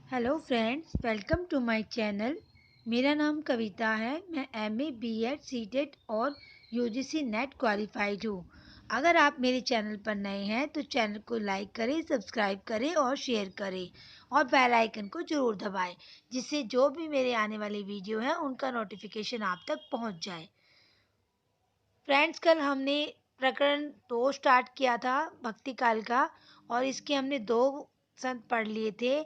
Hello friends, welcome to my channel. मेरा नाम कविता है। मैं एमए बीएड सीटेट और यूजीसी नेट क्वालिफाइड हूँ। अगर आप मेरे चैनल पर नए हैं तो चैनल को लाइक करें, सब्सक्राइब करें और शेयर करें और बेल आइकन को ज़रूर दबाएं, जिससे जो भी मेरे आने वाले वीडियो हैं उनका नोटिफिकेशन आप तक पहुँच जाए। फ्रेंड्स, कल हमने प्रकरण 2 स्टार्ट किया था भक्ति काल का, और इसके हमने 2 संत पढ़ लिए थे।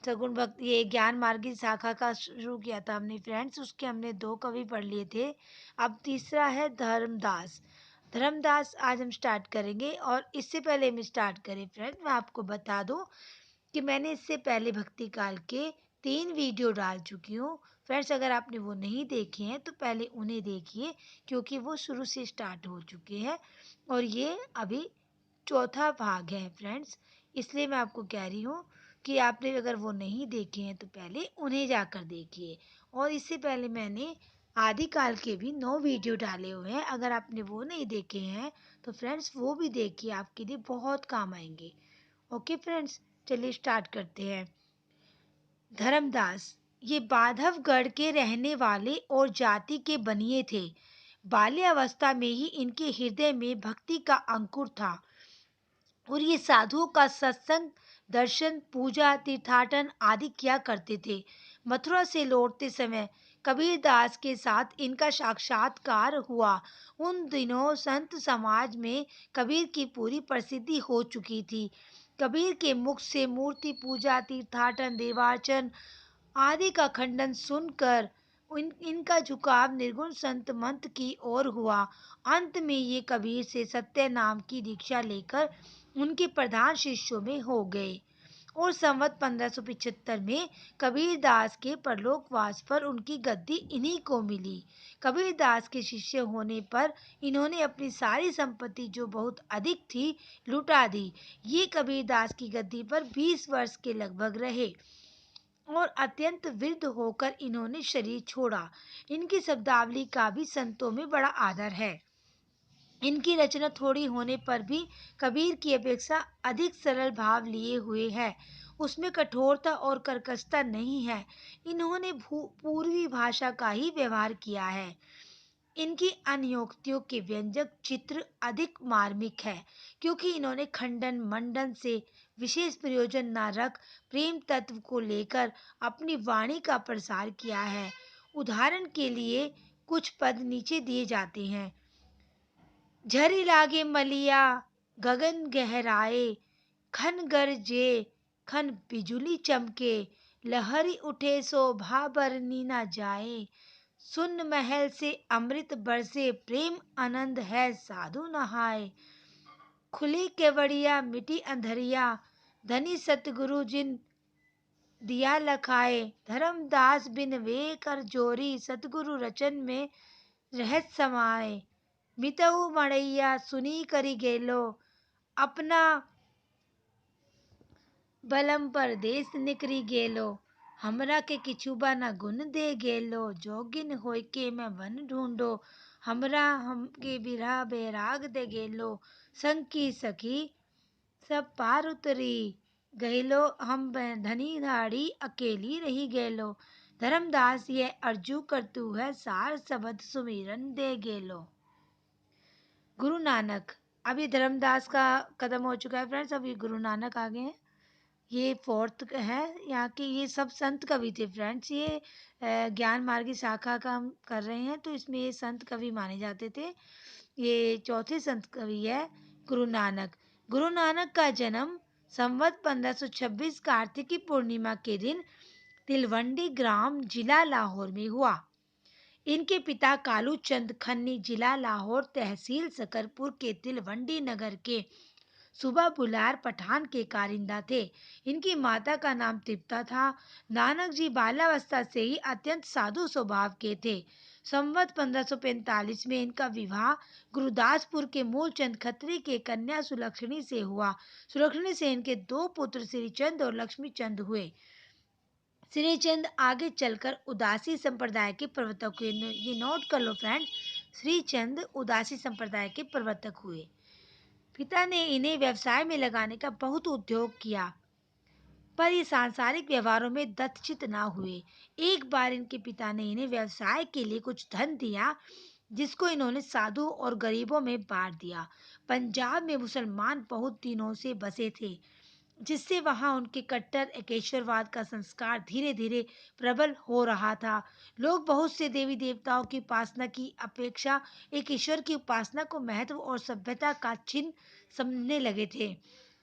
सगुण भक्ति, ये ज्ञान मार्ग की शाखा का शुरू किया था हमने फ्रेंड्स, उसके हमने 2 कवि पढ़ लिए थे। अब तीसरा है धर्मदास। धर्मदास आज हम स्टार्ट करेंगे, और इससे पहले हम स्टार्ट करें फ्रेंड्स, मैं आपको बता दूं कि मैंने इससे पहले भक्ति काल के 3 वीडियो डाल चुकी हूँ। फ्रेंड्स, अगर आपने वो नहीं देखे हैं तो पहले उन्हें देखिए, क्योंकि वो शुरू से स्टार्ट हो चुके हैं और ये अभी चौथा भाग है फ्रेंड्स। इसलिए मैं आपको कह रही हूँ कि आपने अगर वो नहीं देखे हैं तो पहले उन्हें जाकर देखिए। और इससे पहले मैंने आदिकाल के भी 9 वीडियो डाले हुए हैं। अगर आपने वो नहीं देखे हैं तो फ्रेंड्स वो भी देखिए, आपके लिए बहुत काम आएंगे। ओके फ्रेंड्स, चलिए स्टार्ट करते हैं। धर्मदास ये बांधवगढ़ के रहने वाले और जाति के बनिए थे। बाल्यावस्था में ही इनके हृदय में भक्ति का अंकुर था और ये साधुओं का सत्संग, दर्शन, पूजा, तीर्थाटन आदि किया करते थे। मथुरा से लौटते समय कबीरदास के साथ इनका साक्षात्कार हुआ। उन दिनों संत समाज में कबीर की पूरी प्रसिद्धि हो चुकी थी। कबीर के मुख से मूर्ति पूजा, तीर्थाटन, देवार्चन आदि का खंडन सुनकर इनका झुकाव निर्गुण संत मंत्र की ओर हुआ। अंत में ये कबीर से सत्य नाम की दीक्षा लेकर उनके प्रधान शिष्यों में हो गए और संवत 1575 में कबीरदास के परलोकवास पर उनकी गद्दी इन्हीं को मिली। कबीरदास के शिष्य होने पर इन्होंने अपनी सारी संपत्ति, जो बहुत अधिक थी, लुटा दी। ये कबीरदास की गद्दी पर 20 वर्ष के लगभग रहे और अत्यंत वृद्ध होकर इन्होंने शरीर छोड़ा। इनकी शब्दावली का भी संतों में बड़ा आदर है। इनकी रचना थोड़ी होने पर भी कबीर की अपेक्षा अधिक सरल भाव लिए हुए है। उसमें कठोरता और कर्कशता नहीं है। इन्होंने पूर्वी भाषा का ही व्यवहार किया है। इनकी अन्योक्तियों के व्यंजक चित्र अधिक मार्मिक है, क्योंकि इन्होंने खंडन मंडन से विशेष प्रयोजन न रख प्रेम तत्व को लेकर अपनी वाणी का प्रसार किया है। उदाहरण के लिए कुछ पद नीचे दिए जाते हैं। झरी लागे मलिया गगन गहराए, खन गरजे खन बिजुली चमके, लहरी उठे शोभा बरनी न जाए, सुन महल से अमृत बरसे, प्रेम आनंद है साधु नहाए, खुली केवड़िया मिटी अंधरिया, धनी सतगुरु जिन दिया लखाए, धर्मदास बिन वे कर जोरी, सतगुरु रचन में रहत समाए, मितऊ मड़ैया सुनी करी गेलो, अपना बलम परदेस निकरी गेलो, हमरा के किछुबा न गुण दे गेलो, जोगिन होय के मैं वन ढूंढो, हमरा हमके बिरहा बैराग दे गेलो, संग की सखी सब पार उतरी गैलो, हम धनी धाड़ी अकेली रही गेलो, धर्मदास ये अर्जू करतू है, सार सबद सुमिरन दे गेलो। गुरु नानक। अब ये धर्मदास का खत्म हो चुका है फ्रेंड्स, अब ये गुरु नानक आ गए हैं। ये फोर्थ है यहाँ के। ये सब संत कवि थे फ्रेंड्स। ये ज्ञान मार्ग की शाखा का हम कर रहे हैं, तो इसमें ये संत कवि माने जाते थे। ये चौथे संत कवि है गुरु नानक। गुरु नानक का जन्म संवत 1526 कार्तिकी पूर्णिमा के दिन तिलवंडी ग्राम जिला लाहौर में हुआ। इनके पिता कालू चंद खन्नी जिला लाहौर तहसील सकरपुर के तिलवंडी नगर के सुबह बुलार पठान के कारिंदा थे। इनकी माता का नाम तृप्ता था। नानक जी बाल्यावस्था से ही अत्यंत साधु स्वभाव के थे। संवत 1545 में इनका विवाह गुरुदासपुर के मूलचंद खत्री के कन्या सुलक्षणी से हुआ। सुलक्षणी से इनके 2 पुत्र श्रीचंद और लक्ष्मीचंद हुए। श्रीचंद आगे चलकर उदासी संप्रदाय के प्रवर्तक हुए। ये नोट कर लो फ्रेंड, श्रीचंद उदासी संप्रदाय के प्रवर्तक हुए। पिता ने इन्हें व्यवसाय में लगाने का बहुत उद्योग किया। पर ये सांसारिक व्यवहारों में दत्तचित न हुए। एक बार इनके पिता ने इन्हें व्यवसाय के लिए कुछ धन दिया, जिसको इन्होंने साधु और गरीबों में बांट दिया। पंजाब में मुसलमान बहुत दिनों से बसे थे, जिससे वहां उनके कट्टर एकेश्वरवाद का संस्कार धीरे धीरे प्रबल हो रहा था। लोग बहुत से देवी देवताओं की उपासना की अपेक्षा एक ईश्वर की उपासना को महत्व और सभ्यता का चिन्ह समझने लगे थे।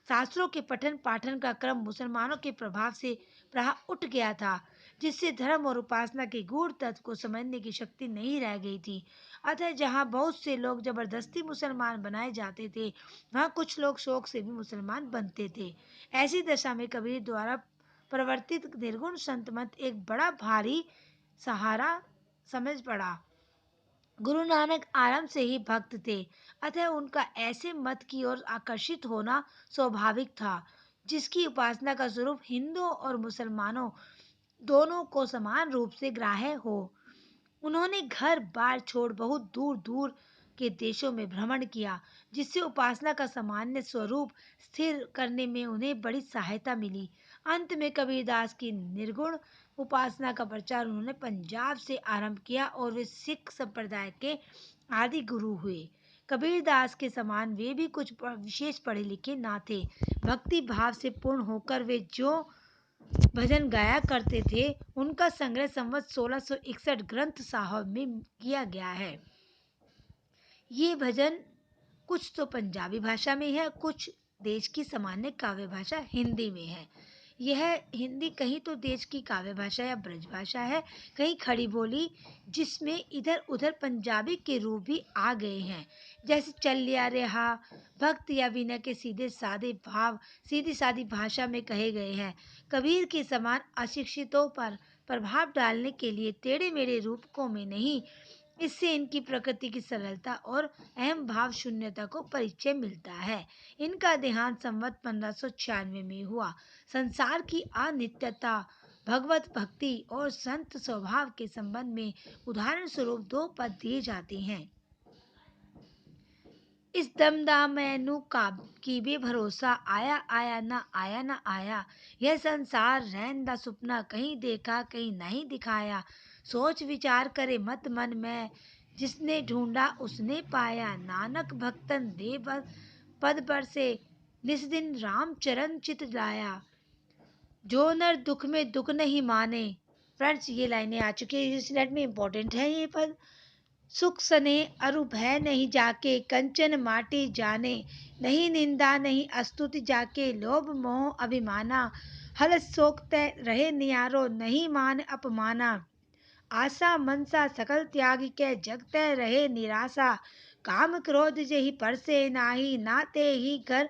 शास्त्रों के पठन पाठन का क्रम मुसलमानों के प्रभाव से प्रहा उठ गया था, जिससे धर्म और उपासना के गूढ़ तत्व को समझने की शक्ति नहीं रह गई थी। अतः जहाँ बहुत से लोग जबरदस्ती मुसलमान बनाए जाते थे, वहाँ कुछ लोग शौक से भी मुसलमान बनते थे। ऐसी दशा में कबीर द्वारा प्रवर्तित निर्गुण संत मत एक बड़ा भारी सहारा समझ पड़ा। गुरु नानक आरंभ से ही भक्त थे, अतः उनका ऐसे मत की ओर आकर्षित होना स्वाभाविक था, जिसकी उपासना का स्वरूप हिंदुओं और मुसलमानों दोनों को समान रूप से ग्राह्य हो। उन्होंने घर बार छोड़ बहुत दूर दूर के देशों में भ्रमण किया, जिससे उपासना का सामान्य स्वरूप स्थिर करने में उन्हें बड़ी सहायता मिली। अंत में कबीरदास की निर्गुण उपासना का प्रचार उन्होंने पंजाब से आरंभ किया और वे सिख संप्रदाय के आदि गुरु हुए। कबीरदास के समान वे भी कुछ विशेष पढ़े लिखे ना थे। भक्ति भाव से पूर्ण होकर वे जो भजन गाया करते थे, उनका संग्रह संवत 1661 ग्रंथ साहब में किया गया है। ये भजन कुछ तो पंजाबी भाषा में है, कुछ देश की सामान्य काव्य भाषा हिंदी में है। यह हिंदी कहीं तो देश की काव्य भाषा या ब्रज भाषा है, कहीं खड़ी बोली, जिसमें इधर उधर पंजाबी के रूप भी आ गए हैं, जैसे चल लिया रहा। भक्त या विनय के सीधे साधे भाव सीधी सादी भाषा में कहे गए हैं। कबीर के समान अशिक्षितों पर प्रभाव डालने के लिए टेढ़े मेढ़े रूपकों में नहीं, इससे इनकी प्रकृति की सरलता और अहम भाव शून्यता को परिचय मिलता है। इनका देहांत संवत 1596 में हुआ। संसार की अनित्यता, भगवत भक्ति और संत स्वभाव के संबंध में उदाहरण स्वरूप दो पद दिए जाते हैं। इस दमदा मैनू की बे भरोसा, आया आया ना आया। यह संसार रहन दा सुपना, कहीं देखा कहीं नहीं दिखाया। सोच विचार करे मत मन में, जिसने ढूंढा उसने पाया। नानक भक्तन दे पद पर से, निस दिन राम चरण चित लाया। जो नर दुख में दुख नहीं माने। फ्रेंड्स, ये लाइनें आ चुकी है, इस नेट में इम्पोर्टेंट है ये पद। सुख सने अरु भय नहीं जाके, कंचन माटी जाने। नहीं निंदा नहीं अस्तुति जाके, लोभ मोह अभिमाना। हल सोकते रहे नियारो, नहीं मान अपमाना। आशा मनसा सकल त्यागी के, जगते रहे निराशा। काम क्रोध जेहि परसे नाही, नाते ही घर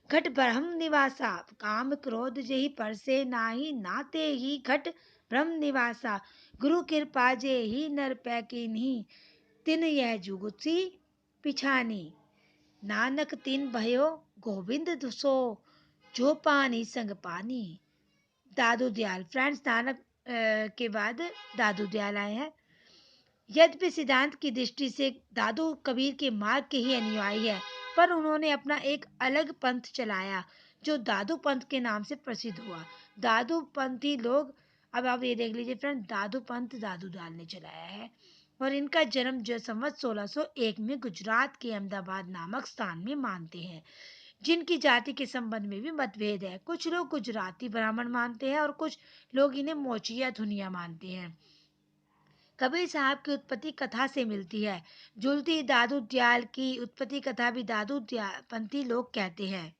घट ब्रह्म निवासा। काम क्रोध जेहि परसे नाही, नाते ही घट ब्रह्म निवासा। गुरु कृपा जे ही नर पैकीन्ही, तिन यह जुगुसी पिछानी। नानक तिन भयो गोविंद दुसो, जो पानी संग पानी। दादू दयाल। फ्रेंड्स, नानक के बाद दादू दयाल आए हैं। यद्यपि सिद्धांत की दृष्टि से दादू कबीर के मार्ग के ही अनुयायी है, पर उन्होंने अपना एक अलग पंथ चलाया, जो दादू पंथ के नाम से प्रसिद्ध हुआ। दादू पंथी लोग, अब आप ये देख लीजिए फ्रेंड, दादू पंथ दादू दाल ने चलाया है, और इनका जन्म जो संवत 1601 में गुजरात के अहमदाबाद नामक स्थान में मानते हैं, जिनकी जाति के संबंध में भी मतभेद है। कुछ लोग गुजराती ब्राह्मण मानते हैं और कुछ लोग इन्हें मोची या धुनिया मानते हैं। कबीर साहब की उत्पत्ति कथा से मिलती है। जुलती दादू दयाल की उत्पत्ति कथा भी दादू दयाल पंथी लोग कहते हैं।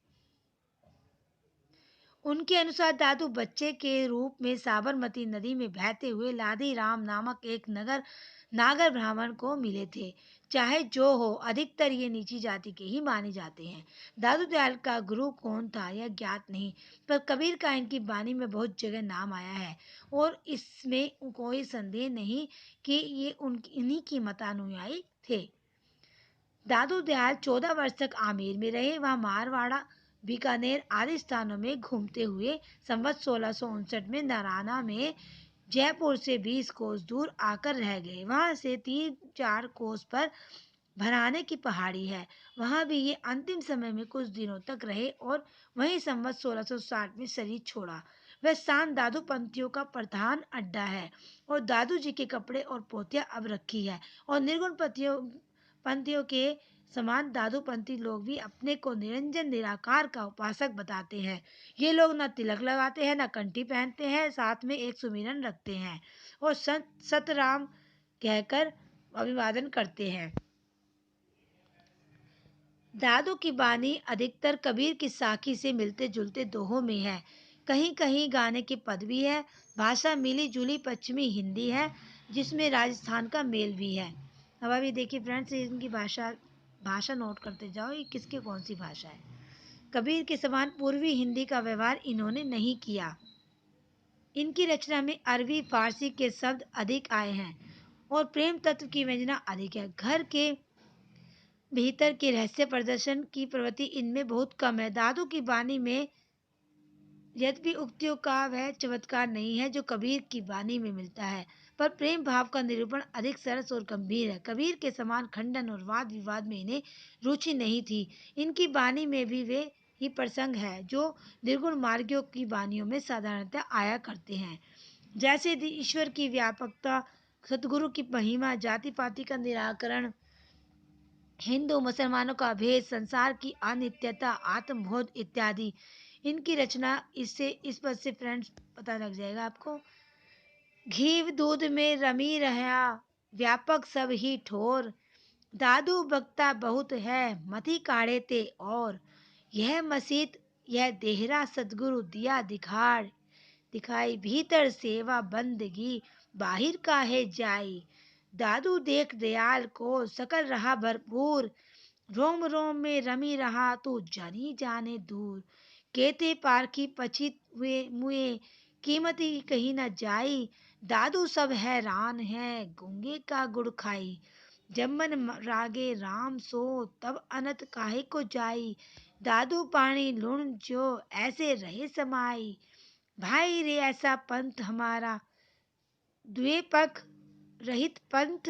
उनके अनुसार दादू बच्चे के रूप में साबरमती नदी में बहते हुए लादी राम नामक एक नागर ब्राह्मण को मिले थे। चाहे जो हो, अधिकतर ये नीची जाति के ही माने जाते हैं। दादू दयाल का गुरु कौन था यह ज्ञात नहीं, पर कबीर का इनकी वाणी में बहुत जगह नाम आया है, और इसमें कोई संदेह नहीं कि ये इन्हीं की मतानुयायी थे। दादू दयाल 14 वर्ष तक आमेर में रहे। वहाँ मारवाड़ा, बीकानेर आदि स्थानों में घूमते हुए संवत 1659 में नारायणा में जयपुर से 20 कोस दूर आकर रह गए। वहाँ से 3-4 कोस पर भराने की पहाड़ी है, वहाँ भी ये अंतिम समय में कुछ दिनों तक रहे और वहीं संवत 1660 में शरीर छोड़ा। वह स्थान दादू पंथियों का प्रधान अड्डा है और दादू जी के कपड़े और पोथियां अब रखी है। और निर्गुण पंथियों के समान दादू पंथी लोग भी अपने को निरंजन निराकार का उपासक बताते हैं। ये लोग न तिलक लगाते हैं, न कंठी पहनते हैं, साथ में एक सुमिरन रखते हैं और सतराम कहकर अभिवादन करते हैं। दादू की बानी अधिकतर कबीर की साखी से मिलते जुलते दोहों में है। कहीं कहीं गाने के पद भी है। भाषा मिली जुली पश्चिमी हिंदी है जिसमें राजस्थान का मेल भी है। अब अभी देखिए फ्रेंड्स, इनकी भाषा भाषा नोट करते जाओ, ये किसके कौन सी भाषा है। कबीर के समान पूर्वी हिंदी का व्यवहार इन्होंने नहीं किया। इनकी रचना में अरबी फारसी के शब्द अधिक आए हैं और प्रेम तत्व की व्यंजना अधिक है। घर के भीतर के रहस्य प्रदर्शन की प्रवृत्ति इनमें बहुत कम है। दादू की बानी में यद्यपि उक्तियों का वह चमत्कार नहीं है जो कबीर की बानी में मिलता है, पर प्रेम भाव का निरूपण अधिक सरस और गंभीर है। कबीर के समान खंडन और वाद विवाद में इन्हें रुचि नहीं थी। इनकी बानी में भी वे ही प्रसंग है जो निर्गुण मार्गियों की बानियों में साधारणतः आया करते हैं, जैसे ईश्वर की व्यापकता, सतगुरु की महिमा, जाति पाति का निराकरण, हिंदू मुसलमानों का भेद, संसार की अनित्यता, आत्मबोध इत्यादि। इनकी रचना इससे इस पद से फ्रेंड्स पता लग जाएगा आपको। घीव दूध में रमी रहा, व्यापक सब ही ठोर, दादू बकता बहुत है, मति काढ़े ते और, यह मसीत यह देहरा सतगुरु दिया दिखाड़, दिखाई भीतर सेवा बंदगी, बाहिर काहे जाई, दादू देख दयाल को सकल रहा भरपूर, रोम रोम में रमी रहा तू जानी जाने दूर, केते पारखी पछित हुए मुए, कीमती कहीं न जाई, दादू सब हैरान है गूंगे का गुड़ खाई, जब मन रागे राम सो तब अनत काहे को जाई, दादू पानी लुण जो ऐसे रहे समाई, भाई रे ऐसा पंथ हमारा द्विपक रहित पंथ,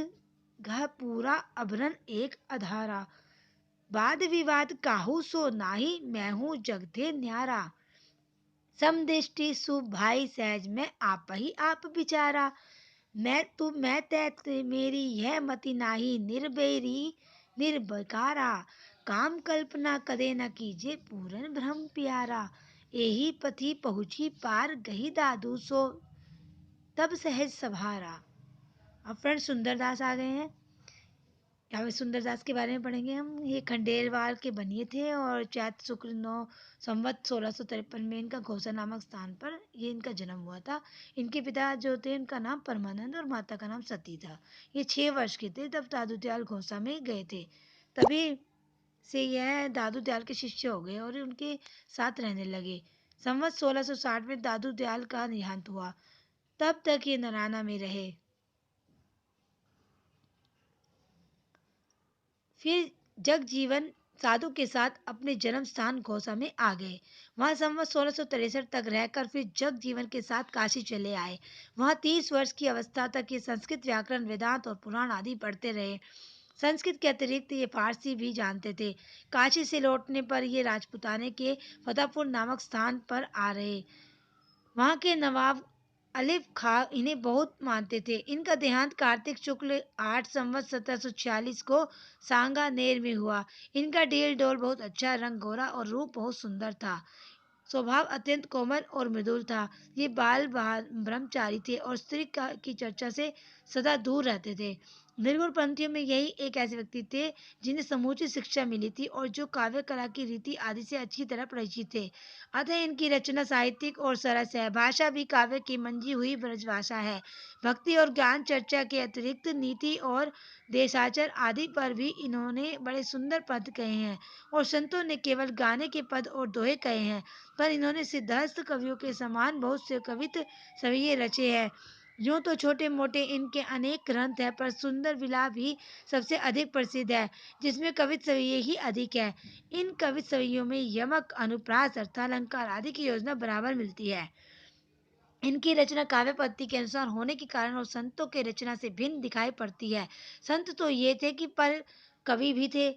घ पूरा अभरन एक अधारा, वाद विवाद काहू सो नाही, मैं हूँ जगदे न्यारा, समदृष्टि सु भाई सहज में आप ही आप बिचारा, मैं तै मेरी यह मति नाही, निर्बेरी निर्बकारा, काम कल्पना कदे न कीजे पूरन भ्रम प्यारा, यही पथि पहुँची पार गही दादू सो तब सहज सभारा। अब फ्रेंड सुंदरदास आ गए हैं। यहाँ पे सुंदरदास के बारे में पढ़ेंगे हम। ये खंडेलवाल के बनिए थे और चैत्र शुक्ल 9 संवत 1653 में इनका घोसा नामक स्थान पर ये इनका जन्म हुआ था। इनके पिता जो थे उनका नाम परमानंद और माता का नाम सती था। ये 6 वर्ष के थे तब दादू दयाल घोसा में गए थे। तभी से यह दादू दयाल के शिष्य हो गए और उनके साथ रहने लगे। संवत 1660 में दादू दयाल का देहांत हुआ। तब तक ये नराना में रहे। फिर जगजीवन साधु के साथ अपने जन्म स्थान घोसा में आ गए। वहां संवत 1663 तक रहकर फिर जगजीवन के साथ काशी चले आए। वहां 30 वर्ष की अवस्था तक ये संस्कृत व्याकरण, वेदांत और पुराण आदि पढ़ते रहे। संस्कृत के अतिरिक्त ये फारसी भी जानते थे। काशी से लौटने पर ये राजपुताने के फतेहपुर नामक स्थान पर आ रहे। वहाँ के नवाब अलिफ खां इन्हें बहुत मानते थे। इनका देहांत कार्तिक शुक्ल 8 संवत 1746 को सांगानेर में हुआ। इनका डील डोल बहुत अच्छा, रंग गोरा और रूप बहुत सुंदर था। स्वभाव अत्यंत कोमल और मृदुल था। ये बाल ब्रह्मचारी थे और स्त्री की चर्चा से सदा दूर रहते थे। निर्गुण पंथियों में यही एक ऐसे व्यक्ति थे जिन्हें समूची शिक्षा मिली थी और जो काव्य कला की रीति आदि से अच्छी तरह परिचित थे। अतः इनकी रचना साहित्यिक और सरस है। भाषा भी काव्य की मंजी हुई ब्रजभाषा है। भक्ति और ज्ञान चर्चा के अतिरिक्त नीति और देशाचर आदि पर भी इन्होंने बड़े सुंदर पद कहे हैं और संतों ने केवल गाने के पद और दोहे कहे हैं, पर इन्होंने सिद्धहस्त कवियों के समान बहुत से कवित्त सविये रचे हैं। यूं तो छोटे मोटे इनके अनेक ग्रंथ हैं, पर सुंदर विलाप ही सबसे अधिक प्रसिद्ध है, जिसमें कवित्त सविये ही अधिक है। इन कवित्त सवियों में यमक, अनुप्रास, अर्थालंकार आदि की योजना बराबर मिलती है। इनकी रचना काव्य पद्धति के अनुसार होने के कारण और संतों के रचना से भिन्न दिखाई पड़ती है। संत तो ये थे कि पर कवि भी थे।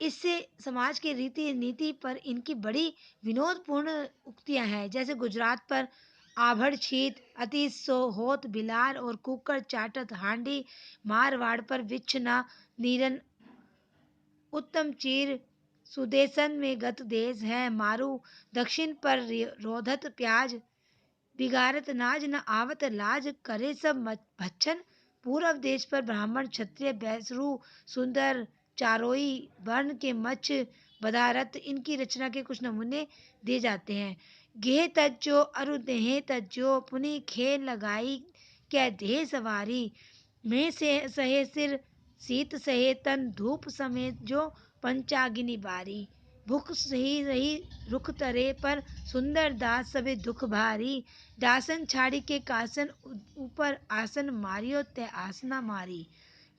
इससे समाज के रीति नीति पर इनकी बड़ी विनोदपूर्ण उक्तियां हैं। जैसे गुजरात पर आभड़ छीत अति सो होत बिलार और कुकर चाटत हांडी मारवाड़ पर विच्छ न नीरन उत्तम चीर सुदेशन में गत देश है मारू दक्षिण पर रोधत प्याज बिगाड़त नाज न आवत लाज करे सब भक्षण पूर्व देश पर ब्राह्मण क्षत्रिय बैसरू सुंदर चारोई वर्ण के मच्छ बदारत इनकी रचना के कुछ नमूने दिए जाते हैं। गेह तज्जो अरु देह तज्जो पुनि खेल लगाई क्या देह सवारी में से सहे सिर शीत सहे तन धूप समेत जो पंचागिनी बारी भूख सही रही रुख तरे पर सुंदर दास सबे दुख भारी दासन छाड़ी के कासन ऊपर आसन मारियो ते आसना मारी।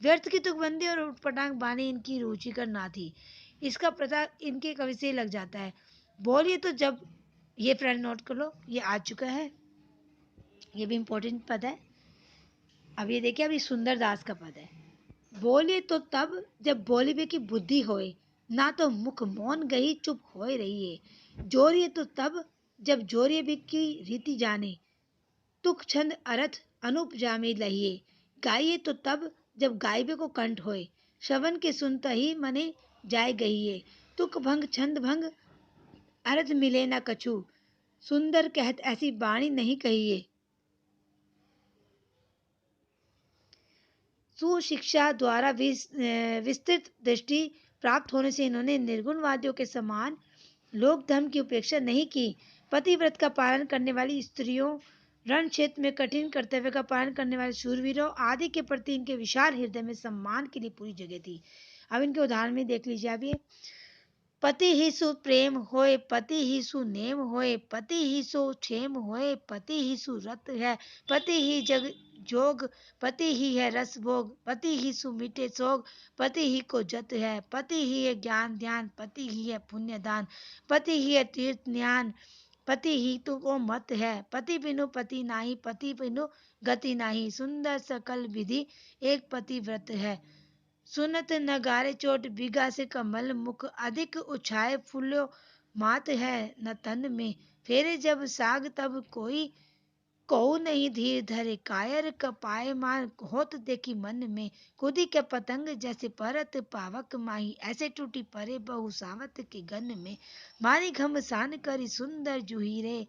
व्यर्थ की तुकबंदी और उटपटांग बानी इनकी रुचिकर ना थी। इसका पता इनके कवि से लग जाता है। बोलिए तो जब ये फ्रेंड नोट कर लो, ये आ चुका है, ये भी इम्पोर्टेंट पद है। अब ये देखिए, अभी सुंदर दास का पद है। बोले तो तब जब बोलिबे की बुद्धि होए ना तो मुख मौन गई चुप होए रहिए जोरिए तो तब जब जोरिए भी की रीति जाने तुक छंद अर्थ अनूप जामे लहिए गाइए तो तब जब गायबे को कंठ होए श्रवण के सुनता ही मने जाय गहिए तुक भंग छंद भंग अर्थ मिले न कछु सुंदर कहत ऐसी बाणी नहीं कहिए। सुशिक्षा द्वारा विस्तृत दृष्टि प्राप्त होने से इन्होंने निर्गुणवादियों के समान लोक धर्म की उपेक्षा नहीं की। पतिव्रत का पालन करने वाली स्त्रियों, रण क्षेत्र में कठिन कर्तव्य का पालन करने वाले शूरवीरों आदि के प्रति इनके विशाल हृदय में सम्मान के लिए पूरी जगह थी। अब इनके उदाहरण में देख लीजिए। अब ये पति ही सु प्रेम होए पति ही सु नेम होए पति ही सो क्षेम होए पति ही सु रत है पति ही जग जोग पति ही है रस भोग पति ही सु मीठे सोग पति ही को जत है पति ही है ज्ञान ध्यान पति ही है पुण्य दान पति ही है तीर्थ ज्ञान पति ही तो को मत है पति बिनु पति नाही पति बिनु गति नाही सुंदर सकल विधि एक पति व्रत है सुनत नगारे चोट बिगा से कमल मुख अधिक उछाए फूलो मात है न तन में फेरे जब साग तब कोई कहू नहीं धीर धरे कायर कपाए मान होत देखी मन में कुदी के पतंग जैसे परत पावक माही ऐसे टूटी परे बहु सावत के गन में मारी घमसान करी सुंदर जुहीरे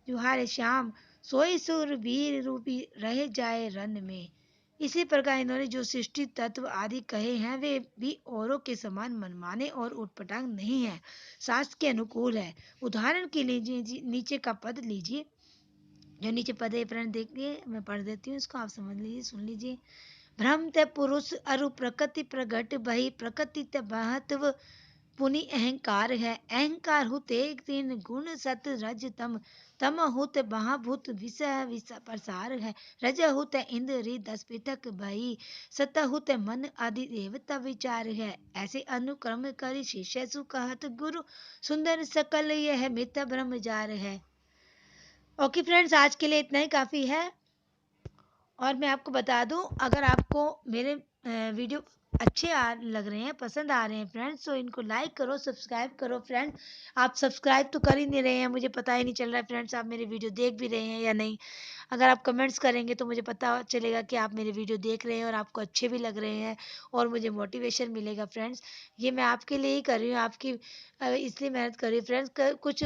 जुहारे श्याम सोई सुर वीर रूपी रह जाए रन में। इसी प्रकार इन्होंने जो सृष्टि तत्व आदि कहे हैं वे भी औरों के समान मनमाने और उटपटांग नहीं है, शास्त्र के अनुकूल है। उदाहरण के लिए नीचे का पद लीजिए, जो नीचे पद है फ्रेंड देखिए, मैं पढ़ देती हूँ, इसको आप समझ लीजिए, सुन लीजिए। भ्रम ते पुरुष अरु प्रकृति प्रगट भई प्रकृति ते महत्व पुनि अहंकार है अहंकार हुते तीन गुण सत रज तम हुत महाभूत विषय प्रसार है रज हुत इंद्री 10 पृथक भई सत हुत मन आदि देवता विचार है ऐसे अनुक्रम करी शिष्य सु कहत गुरु सुंदर सकल यह मित ब्रह्मचार है। ओके फ्रेंड्स, आज के लिए इतना ही काफी है। और मैं आपको बता दूं, अगर आपको मेरे वीडियो अच्छे लग रहे हैं, पसंद आ रहे हैं फ्रेंड्स, तो इनको लाइक करो, सब्सक्राइब करो फ्रेंड्स। आप सब्सक्राइब तो कर ही नहीं रहे हैं, मुझे पता ही नहीं चल रहा है फ्रेंड्स आप मेरे वीडियो देख भी रहे हैं या नहीं। अगर आप कमेंट्स करेंगे तो मुझे पता चलेगा कि आप मेरे वीडियो देख रहे हैं और आपको अच्छे भी लग रहे हैं और मुझे मोटिवेशन मिलेगा फ्रेंड्स। ये मैं आपके लिए ही कर रही हूँ, आपकी इसलिए मेहनत कर रही हूँ फ्रेंड्स। कुछ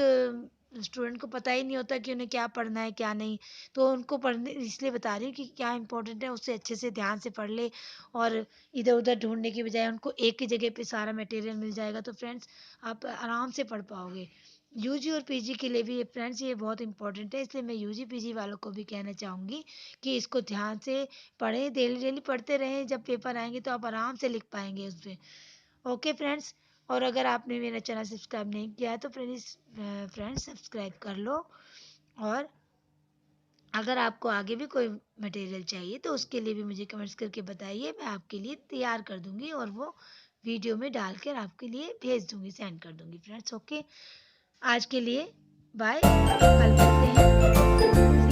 स्टूडेंट को पता ही नहीं होता कि उन्हें क्या पढ़ना है क्या नहीं, तो उनको पढ़ने इसलिए बता रही हूँ कि क्या इंपॉर्टेंट है उससे अच्छे से ध्यान से पढ़ ले और इधर उधर ढूंढने की बजाय उनको एक ही जगह पे सारा मटेरियल मिल जाएगा, तो फ्रेंड्स आप आराम से पढ़ पाओगे। यूजी और पीजी के लिए भी फ्रेंड्स ये बहुत इंपॉर्टेंट है, इसलिए मैं यूजी पीजी वालों को भी कहना चाहूँगी कि इसको ध्यान से पढ़ें, डेली डेली पढ़ते रहें, जब पेपर आएंगे तो आप आराम से लिख पाएंगे उस पर। ओके फ्रेंड्स, और अगर आपने मेरा चैनल सब्सक्राइब नहीं किया है तो प्लीज़ फ्रेंड्स सब्सक्राइब कर लो। और अगर आपको आगे भी कोई मटेरियल चाहिए तो उसके लिए भी मुझे कमेंट्स करके बताइए, मैं आपके लिए तैयार कर दूंगी और वो वीडियो में डालकर आपके लिए भेज दूंगी, सेंड कर दूंगी फ्रेंड्स। ओके, आज के लिए बाय, कल मिलते हैं।